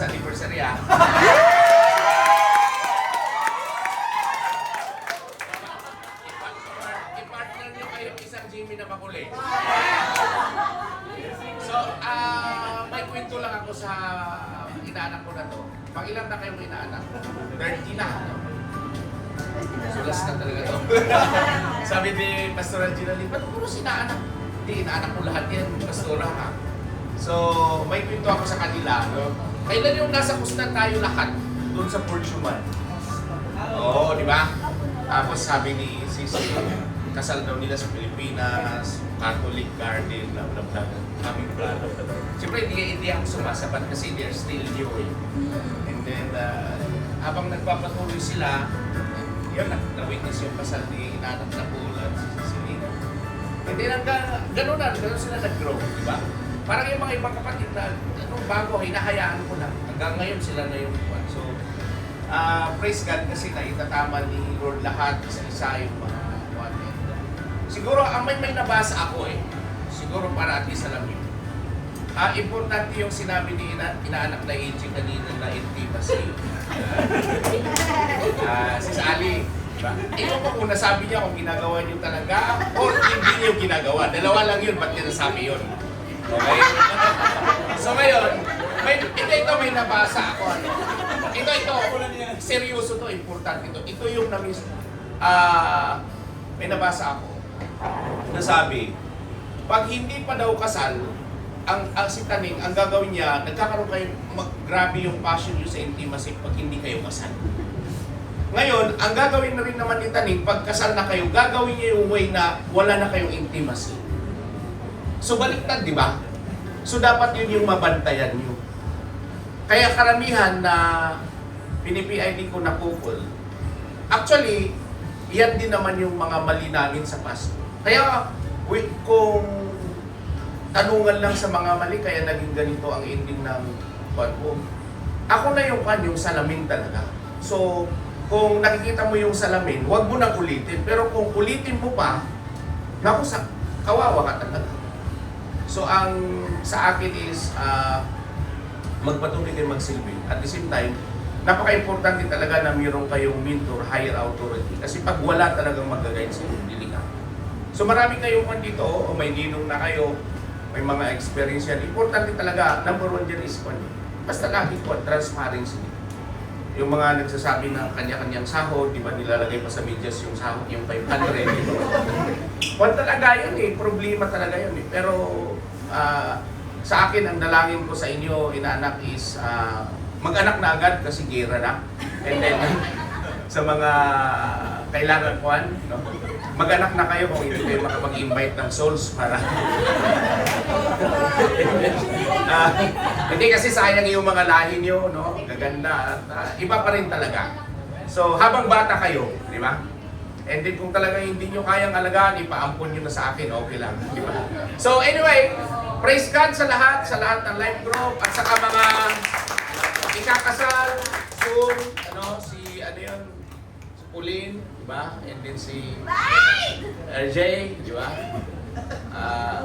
Sa anniversary I-partner nyo kayo isang Jimmy na makuli. So, may kwento lang ako sa inaanak ko na to. Pag ilan na kayong inaanak? 30 na. Sulas na talaga to. Sabi ni Pastor Angelali, ba't puro sinaanak? Hindi, inaanak ko lahat yan, Pastora ha. So, may kwento ako sa kanila. Kailan yung nasa kusnan tayo lahat? Doon sa Portugal. Oo, di ba? Tapos sabi ni Sisi, kasal daw nila sa Pilipinas, Catholic Garden, blah blah blah. Kami plano. Siyempre, hindi ako sumasabat kasi they're still new eh. And then, habang nagpapatuloy sila, yun, na-witness yung kasal ni Inanap na Bulan, si Selena. And then, ganun sila nag-grow, di ba? Parang yung mga ibang kapatid na bago, hinahayaan ko lang. Hanggang ngayon sila na yung one. So, praise God kasi naitatama ni Lord lahat isa-isa yung mga one. Siguro, may nabasa ako eh. Siguro para at least alam yun. Importante yung sinabi ni inaanak na AJ kanina na intimacy. Si Sally, diba? Ikaw po kung nasabi niya kung ginagawa niyo talaga o hindi niyo ginagawa. Dalawa lang yun, ba't niya nasabi yun? Okay? So ngayon, ito may nabasa ako. Ito, seryoso to, importante ito. Ito yung may nabasa ako. Nasabi, pag hindi pa daw kasal, ang si Taning, ang gagawin niya, nagkakaroon kayo, grabe yung passion niyo sa intimacy pag hindi kayo kasal. Ngayon, ang gagawin na rin naman ni Taning, pag kasal na kayo, gagawin niya yung way na wala na kayong intimacy. So baliktad, di ba? So dapat yun yung mabantayan nyo. Kaya karamihan na pinipid ko na couple, actually, yan din naman yung mga mali namin sa past. Kaya kung tanungan lang sa mga mali, kaya naging ganito ang ending ng buwan ko. Ako na yung salamin talaga. So, kung nakikita mo yung salamin, huwag mo nang ulitin. Pero kung ulitin mo pa, naku, kawawa ka talaga. So, ang sa akin is, magpatuloy kayo magsilbi. At the same time, napaka-importante talaga na mayroon kayong mentor, higher authority. Kasi pag wala talagang mag-guide sa inyo, dili ka. So, marami kayong dito, o may ninong na kayo, may mga experience yan. Importante talaga, number one dyan is basta lagi po, transparency. Yung mga nagsasabi ng kanya-kanyang sahod, di ba nilalagay pa sa medyas yung sahod, yung 500. Kung talaga yun eh, problema talaga yun eh. Pero sa akin, ang dalangin ko sa inyo, inaanak is mag-anak na agad kasi gira na. And then, sa mga kailangan kuhan, no? Mag-anak na kayo kung hindi kayo makapag-invite ng souls para hindi kasi sayang yung mga lahi nyo, no? Gaganda at iba pa rin talaga. So habang bata kayo, di ba? And then kung talaga hindi nyo kayang alagaan, ipaampon nyo na sa akin, okay lang, di ba? So anyway, praise God sa lahat ng life group at saka mga ikakasal soon, si Pauline, di ba? And then si RJ, di ba?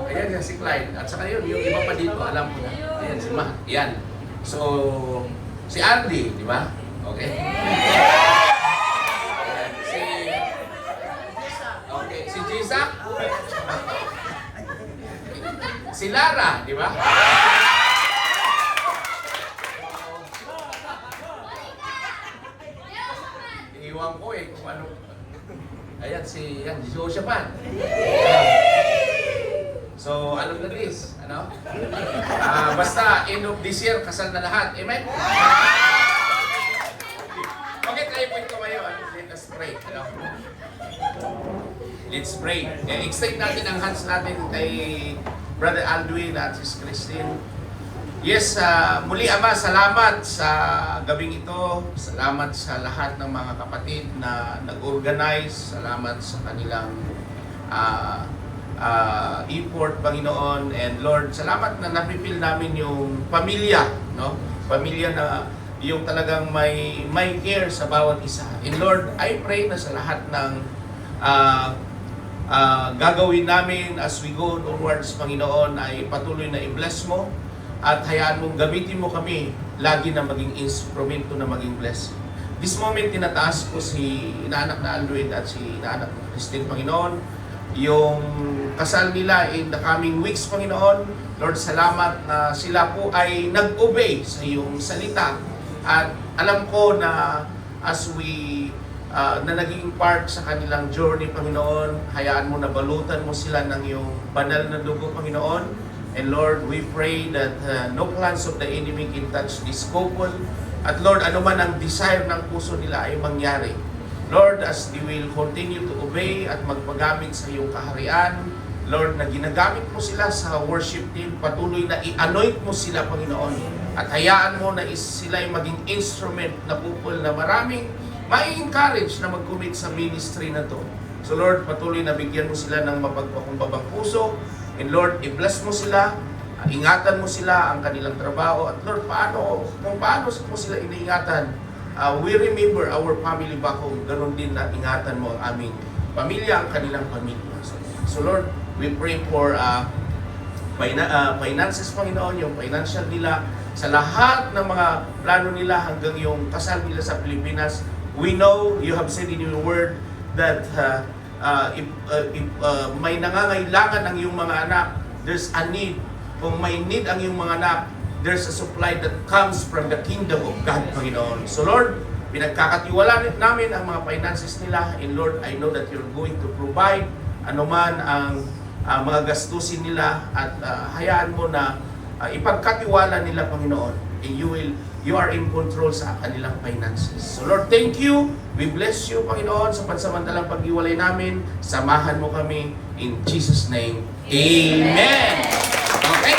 Ayan si Clyde. At saka yun, yung iba pa dito, alam ko na. Ayan si Matt. Yan. So, si Andy, di ba? Okay. Si Jisa. Si Lara, di ba? Iwan ko eh kung ano. Ayan, si Josephan. So, alam na this, ano? Basta, end of this year, kasal na lahat. Amen? Okay, tayo po ito ngayon. Let us pray. Ano? Let's pray. Extend natin ang hands natin kay Brother Aldwin at Sis Christine. Yes, muli Ama, salamat sa gabing ito. Salamat sa lahat ng mga kapatid na nag-organize. Salamat sa kanilang effort, Panginoon. And Lord, salamat na napipil namin yung pamilya, no? Pamilya na yung talagang may care sa bawat isa. And Lord, I pray na sa lahat ng gagawin namin as we go towards, Panginoon, ay patuloy na i-bless mo at hayaan mong gamitin mo kami lagi na maging instrumento na maging blessing. This moment, tinataas ko si inaanak na Alwin at si inaanak na Christine, Panginoon. Yung kasal nila in the coming weeks, Panginoon. Lord, salamat na sila po ay nag-obey sa iyong salita. At alam ko na as we na naging part sa kanilang journey, Panginoon, hayaan mo na balutan mo sila ng iyong banal na dugo, Panginoon. And Lord, we pray that no plans of the enemy can touch this couple. At Lord, ano man ang desire ng puso nila ay mangyari. Lord, as they will continue to obey at magpagamit sa iyong kaharian, Lord, na ginagamit mo sila sa worship team, patuloy na i-anoint mo sila, Panginoon. At hayaan mo na sila ay maging instrument na pupul na maraming mai-encourage na mag-commit sa ministry na to. So Lord, patuloy na bigyan mo sila ng mapagpakumbabang puso. And Lord, i-bless mo sila, ingatan mo sila ang kanilang trabaho. At Lord, kung paano mo sila iniingatan, we remember our family back home. Ganon din na ingatan mo ang aming pamilya, ang kanilang pamilya. So Lord, we pray for finances, Panginoon, yung financial nila, sa lahat ng mga plano nila hanggang yung kasal nila sa Pilipinas. We know, you have said in your word, that if may nangangailangan ang iyong mga anak, there's a need. Kung may need ang iyong mga anak, there's a supply that comes from the kingdom of God, Panginoon. So Lord, pinagkakatiwala namin ang mga finances nila. And Lord, I know that you're going to provide anuman ang mga gastusin nila. At hayaan mo na ipagkatiwala nila, Panginoon. And you are in control sa kanilang finances. So Lord, thank you. We bless you, Panginoon, sa pansamantalang pag-iwalay namin. Samahan mo kami in Jesus' name. Amen! Okay?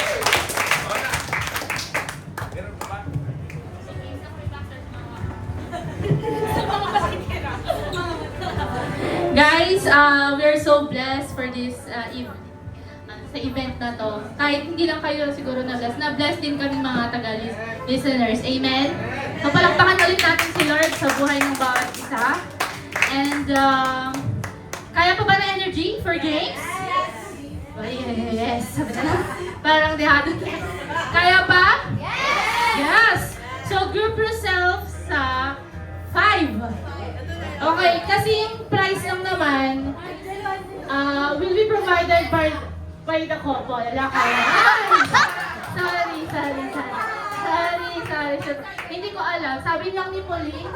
Guys, we are so blessed for this sa event na to. Kahit hindi lang kayo siguro na-bless din kami mga taga-listeners. Amen? So, palakpakan ulit natin si Lord sa buhay ng bawat isa. And, kaya pa ba na energy for James? Yes! Sabi na. Parang dehado. Kaya pa? Yes! So, group yourself sa 5. Okay, kasi yung price lang naman will be provided by the couple. Wala kaya. Sorry. Hindi ko alam. Sabi lang ni Pauline,